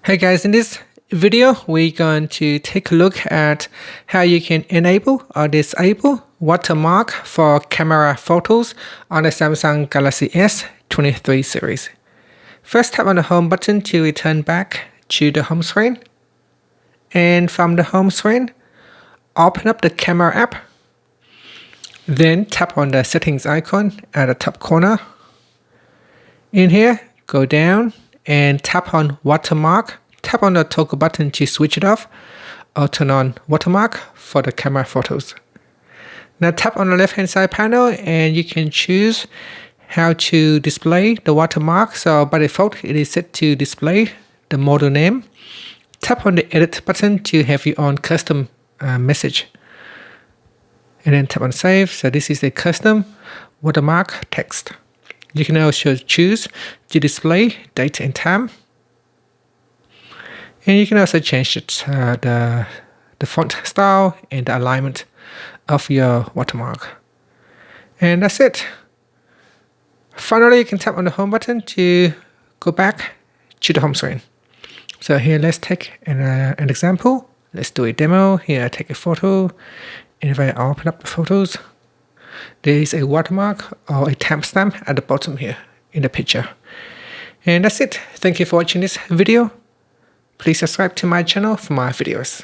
Hey guys, in this video, we're going to take a look at how you can enable or disable watermark for camera photos on the Samsung Galaxy S23 series. First, tap on the home button to return back to the home screen. And from the home screen, open up the camera app. Then tap on the settings icon at the top corner. In here, go down and tap on watermark. Tap on the toggle button to switch it off or turn on watermark for the camera photos. Now tap on the left hand side panel and you can choose how to display the watermark. So by default, it is set to display the model name. Tap on the edit button to have your own custom message. And then tap on save. So this is the custom watermark text. You can also choose to display date and time. And you can also change the font style and the alignment of your watermark. And that's it. Finally, you can tap on the home button to go back to the home screen. So here, let's take an example. Let's do a demo. Here, I take a photo. And if I open up the photos, there is a watermark or a timestamp at the bottom here in the picture. And that's it. Thank you for watching this video. Please subscribe to my channel for more videos.